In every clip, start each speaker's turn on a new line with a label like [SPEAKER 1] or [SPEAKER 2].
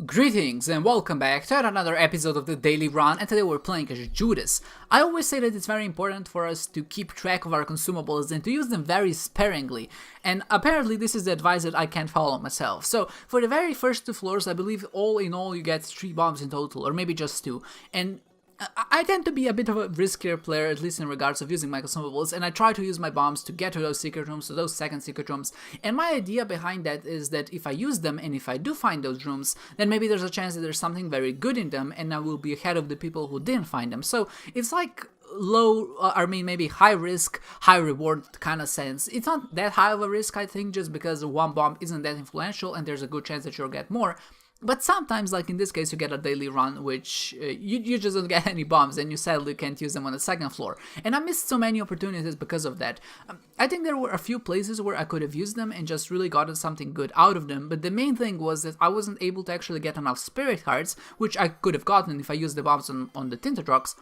[SPEAKER 1] Greetings and welcome back to another episode of the Daily Run, and today we're playing as Judas. I always say that it's very important for us to keep track of our consumables and to use them very sparingly, and apparently this is the advice that I can't follow myself. So for the very first two floors, I believe all in all you get 3 bombs in total, or maybe just 2, and I tend to be a bit of a riskier player, at least in regards of using my consumables, and I try to use my bombs to get to those secret rooms, to those second secret rooms, and my idea behind that is that if I use them, and if I do find those rooms, then maybe there's a chance that there's something very good in them, and I will be ahead of the people who didn't find them. So it's like maybe high risk, high reward kind of sense. It's not that high of a risk, I think, just because one bomb isn't that influential, and there's a good chance that you'll get more. But sometimes, like in this case, you get a daily run, which you just don't get any bombs, and you sadly can't use them on the second floor. And I missed so many opportunities because of that. I think there were a few places where I could have used them and just really gotten something good out of them, but the main thing was that I wasn't able to actually get enough spirit cards, which I could have gotten if I used the bombs on the Tinted Rocks,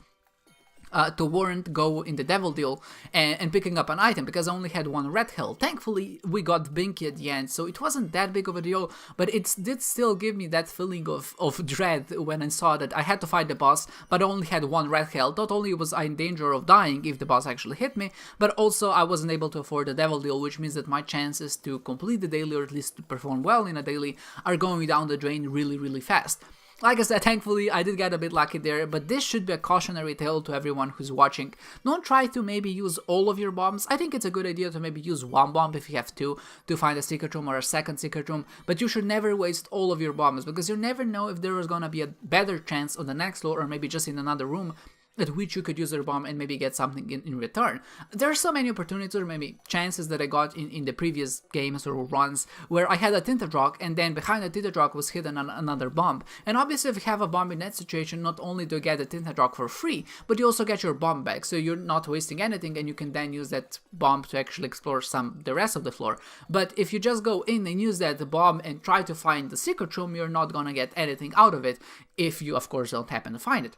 [SPEAKER 1] to warrant go in the Devil Deal and picking up an item, because I only had 1 red hill. Thankfully, we got Binky at the end, so it wasn't that big of a deal, but it did still give me that feeling of dread when I saw that I had to fight the boss, but I only had 1 red hill. Not only was I in danger of dying if the boss actually hit me, but also I wasn't able to afford the Devil Deal, which means that my chances to complete the daily, or at least to perform well in a daily, are going down the drain really, really fast. Like I said, thankfully, I did get a bit lucky there, but this should be a cautionary tale to everyone who's watching. Don't try to maybe use all of your bombs. I think it's a good idea to maybe use 1 bomb if you have to find a secret room or a second secret room, but you should never waste all of your bombs, because you never know if there is gonna be a better chance on the next floor, or maybe just in another room, at which you could use your bomb and maybe get something in return. There are so many opportunities, or maybe chances, that I got in the previous games or runs where I had a Tinted Rock, and then behind the Tinted Rock was hidden another bomb. And obviously if you have a bomb in that situation, not only do you get the Tinted Rock for free, but you also get your bomb back, so you're not wasting anything, and you can then use that bomb to actually explore the rest of the floor. But if you just go in and use that bomb and try to find the secret room, you're not gonna get anything out of it, if you of course don't happen to find it.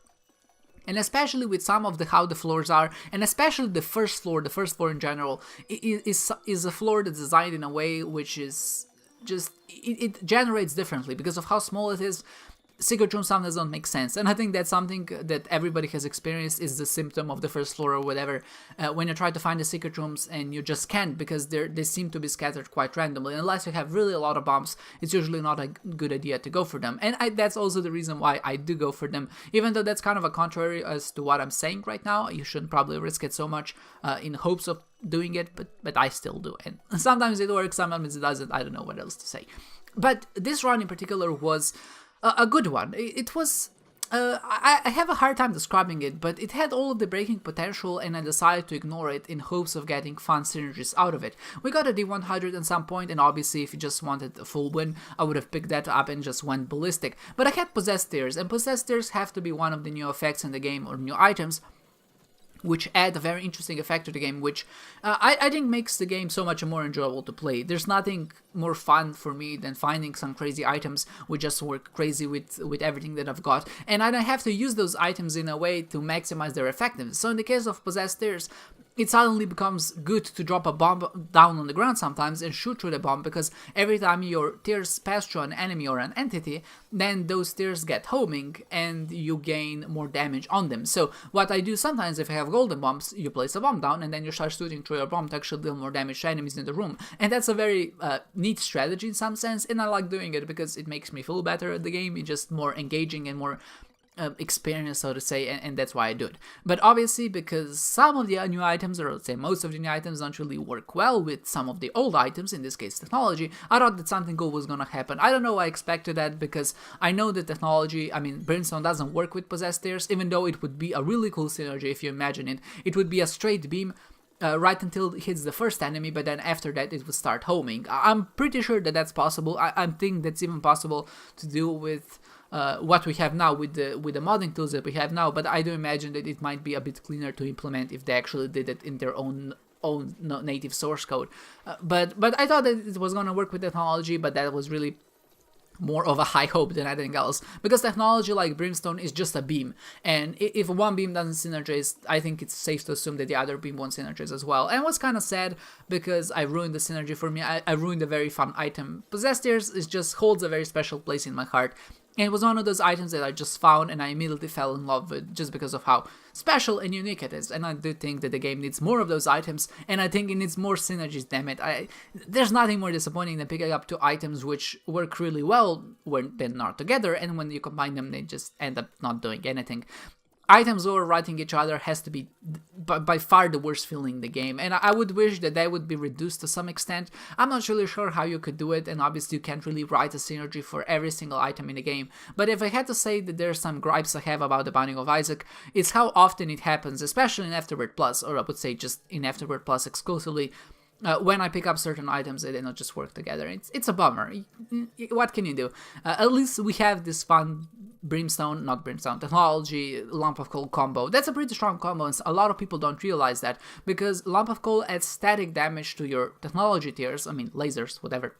[SPEAKER 1] And especially with some of how the floors are, and especially the first floor in general, is a floor that's designed in a way which is just, it generates differently because of how small it is. Secret rooms sometimes don't make sense, and I think that's something that everybody has experienced, is the symptom of the first floor or whatever, when you try to find the secret rooms and you just can't, because they seem to be scattered quite randomly. Unless you have really a lot of bombs, it's usually not a good idea to go for them, and that's also the reason why I do go for them, even though that's kind of a contrary as to what I'm saying right now. You shouldn't probably risk it so much in hopes of doing it, but I still do, and sometimes it works, sometimes it doesn't. I don't know what else to say. But this run in particular was a good one. It was, I have a hard time describing it, but it had all of the breaking potential, and I decided to ignore it in hopes of getting fun synergies out of it. We got a D100 at some point, and obviously if you just wanted a full win, I would have picked that up and just went ballistic. But I had Possessed Tears, and Possessed Tears have to be one of the new effects in the game, or new items, which add a very interesting effect to the game, which I think makes the game so much more enjoyable to play. There's nothing more fun for me than finding some crazy items which just work crazy with everything that I've got, and I don't have to use those items in a way to maximize their effectiveness. So in the case of Possessed Tears, it suddenly becomes good to drop a bomb down on the ground sometimes and shoot through the bomb, because every time your tears pass through an enemy or an entity, then those tears get homing and you gain more damage on them. So what I do sometimes, if I have golden bombs, you place a bomb down and then you start shooting through your bomb to actually deal more damage to enemies in the room. And that's a very neat strategy in some sense, and I like doing it because it makes me feel better at the game. It's just more engaging and more experience, so to say, and that's why I do it. But obviously, because some of the new items, or let's say most of the new items, don't really work well with some of the old items, in this case technology, I thought that something cool was gonna happen. I don't know why I expected that, because I know that technology, Brimstone doesn't work with Possessed Tears, even though it would be a really cool synergy if you imagine it. It would be a straight beam right until it hits the first enemy, but then after that it would start homing. I'm pretty sure that that's possible. I think that's even possible to do with what we have now with the modding tools that we have now, but I do imagine that it might be a bit cleaner to implement if they actually did it in their own native source code. But I thought that it was going to work with technology, but that was really more of a high hope than anything else, because technology like Brimstone is just a beam, and if one beam doesn't synergize, I think it's safe to assume that the other beam won't synergize as well. And it was kind of sad, because I ruined the synergy for me. I ruined a very fun item. Possessed Tears just holds a very special place in my heart, And it was one of those items that I just found and I immediately fell in love with just because of how special and unique it is. And I do think that the game needs more of those items, and I think it needs more synergies, damn it. There's nothing more disappointing than picking up two items which work really well when they're not together, and when you combine them, they just end up not doing anything. Items overwriting each other has to be by far the worst feeling in the game, and I would wish that that would be reduced to some extent. I'm not really sure how you could do it, and obviously you can't really write a synergy for every single item in the game, but if I had to say that there's some gripes I have about the Binding of Isaac, it's how often it happens, especially in Afterbirth Plus, or I would say just in Afterbirth Plus exclusively. When I pick up certain items, they don't just work together. It's a bummer. What can you do? At least we have this fun technology, Lump of Coal combo. That's a pretty strong combo, and a lot of people don't realize that, because Lump of Coal adds static damage to your technology tiers, I mean lasers, whatever.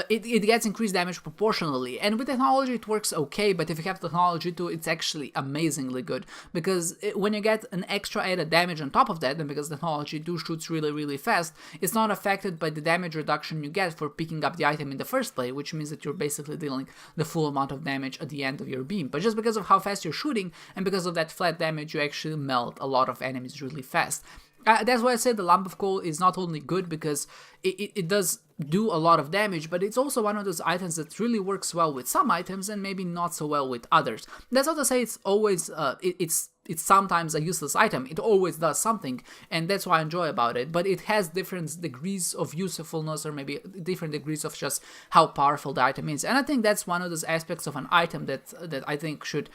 [SPEAKER 1] It gets increased damage proportionally, and with technology it works okay, but if you have technology too, it's actually amazingly good, because when you get an extra added damage on top of that, and because technology too shoots really fast, it's not affected by the damage reduction you get for picking up the item in the first place, which means that you're basically dealing the full amount of damage at the end of your beam. But just because of how fast you're shooting, and because of that flat damage, you actually melt a lot of enemies really fast. That's why I say the Lump of Coal is not only good because it does do a lot of damage, but it's also one of those items that really works well with some items and maybe not so well with others. That's not to say it's always, it's sometimes a useless item. It always does something, and that's what I enjoy about it, but it has different degrees of usefulness, or maybe different degrees of just how powerful the item is. And I think that's one of those aspects of an item that I think should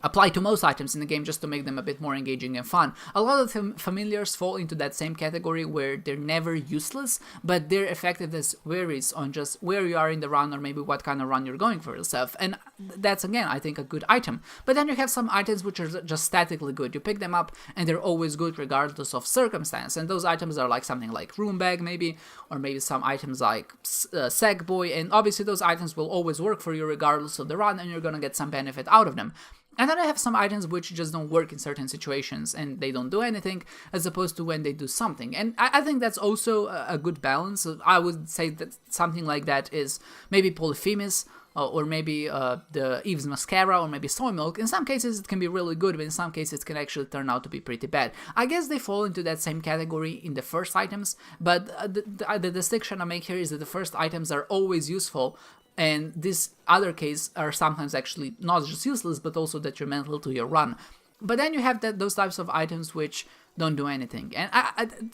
[SPEAKER 1] apply to most items in the game, just to make them a bit more engaging and fun. A lot of familiars fall into that same category where they're never useless, but their effectiveness varies on just where you are in the run, or maybe what kind of run you're going for yourself, and that's again I think a good item. But then you have some items which are just statically good. You pick them up and they're always good regardless of circumstance, and those items are like something like Room Bag maybe, or maybe some items like Sackboy, and obviously those items will always work for you regardless of the run, and you're gonna get some benefit out of them. And then I have some items which just don't work in certain situations, and they don't do anything, as opposed to when they do something. And I think that's also a good balance. I would say that something like that is maybe Polyphemus, or maybe the Eve's Mascara, or maybe Soy Milk. In some cases it can be really good, but in some cases it can actually turn out to be pretty bad. I guess they fall into that same category in the first items, but the distinction I make here is that the first items are always useful, and this other case are sometimes actually not just useless, but also detrimental to your run. But then you have those types of items which don't do anything, and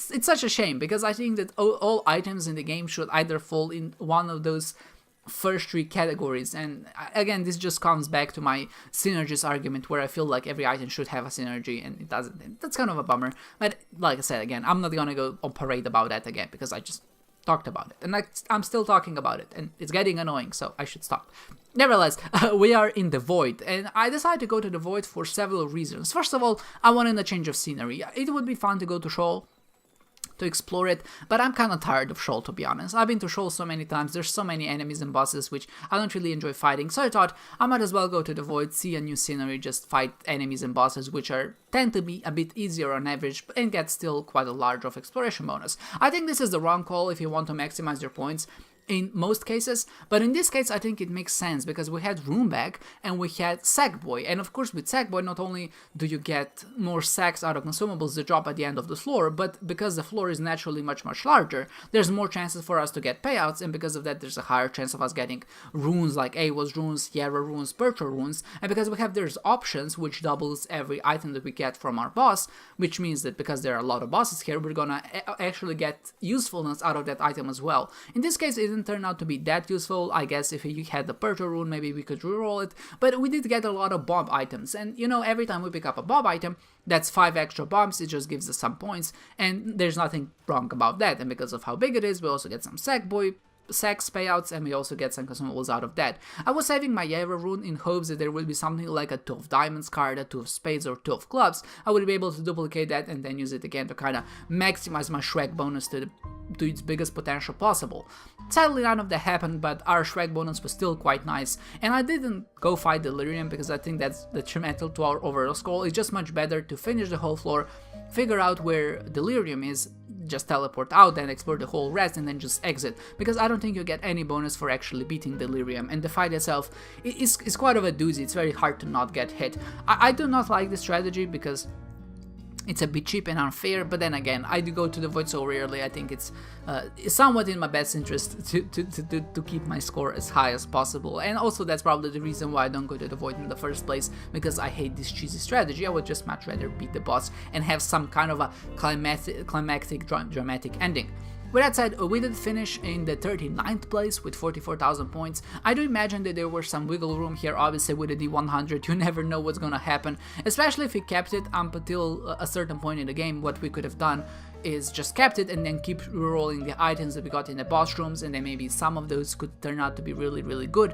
[SPEAKER 1] it's such a shame, because I think that all items in the game should either fall in one of those first three categories. And again, this just comes back to my synergies argument, where I feel like every item should have a synergy, and it doesn't. That's kind of a bummer, but like I said, again, I'm not gonna go on parade about that again, because I just talked about it, and I'm still talking about it, and it's getting annoying, so I should stop. Nevertheless, we are in the Void, and I decided to go to the Void for several reasons. First of all, I wanted a change of scenery. It would be fun to go to Shoal, to explore it, but I'm kind of tired of Shoal, to be honest. I've been to Shoal so many times, there's so many enemies and bosses which I don't really enjoy fighting, so I thought I might as well go to the Void, see a new scenery, just fight enemies and bosses which tend to be a bit easier on average, and get still quite a large of exploration bonus. I think this is the wrong call if you want to maximize your points in most cases, but in this case I think it makes sense, because we had Room Bag and we had Sackboy, and of course with Sackboy not only do you get more sacks out of consumables that drop at the end of the floor, but because the floor is naturally much larger, there's more chances for us to get payouts, and because of that there's a higher chance of us getting runes like Awas runes, Yarra runes, Pertra runes, and because we have there's options which doubles every item that we get from our boss, which means that because there are a lot of bosses here, we're gonna actually get usefulness out of that item as well. In this case it didn't turn out to be that useful. I guess if you had the Pertra rune, maybe we could reroll it, but we did get a lot of bomb items, and you know, every time we pick up a bomb item, that's 5 extra bombs, it just gives us some points, and there's nothing wrong about that. And because of how big it is, we also get some Sacks payouts, and we also get some consumables out of that. I was saving my Yara rune in hopes that there would be something like a 2 of diamonds card, a 2 of spades, or 2 of clubs. I would be able to duplicate that and then use it again to kind of maximize my Shrek bonus to its biggest potential possible. Sadly none of that happened, but our Shrek bonus was still quite nice, and I didn't go fight Delirium because I think that's detrimental to our overall score. It's just much better to finish the whole floor, figure out where Delirium is, just teleport out and explore the whole rest and then just exit, because I don't think you get any bonus for actually beating Delirium, and the fight itself is quite of a doozy. It's very hard to not get hit. I do not like this strategy because it's a bit cheap and unfair, but then again, I do go to the Void so rarely. I think it's somewhat in my best interest to keep my score as high as possible, and also that's probably the reason why I don't go to the Void in the first place, because I hate this cheesy strategy. I would just much rather beat the boss and have some kind of a climactic dramatic ending. With that said, we did finish in the 39th place with 44,000 points. I do imagine that there was some wiggle room here. Obviously with the D100 you never know what's gonna happen, especially if we kept it up until a certain point in the game. What we could have done is just kept it and then keep rolling the items that we got in the boss rooms, and then maybe some of those could turn out to be really good.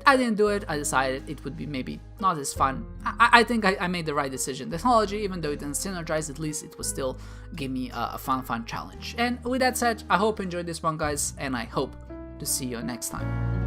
[SPEAKER 1] I didn't do it. I decided it would be maybe not as fun. I think I made the right decision. Technology, even though it didn't synergize, at least it would still give me a fun challenge. And with that said, I hope you enjoyed this one, guys, and I hope to see you next time.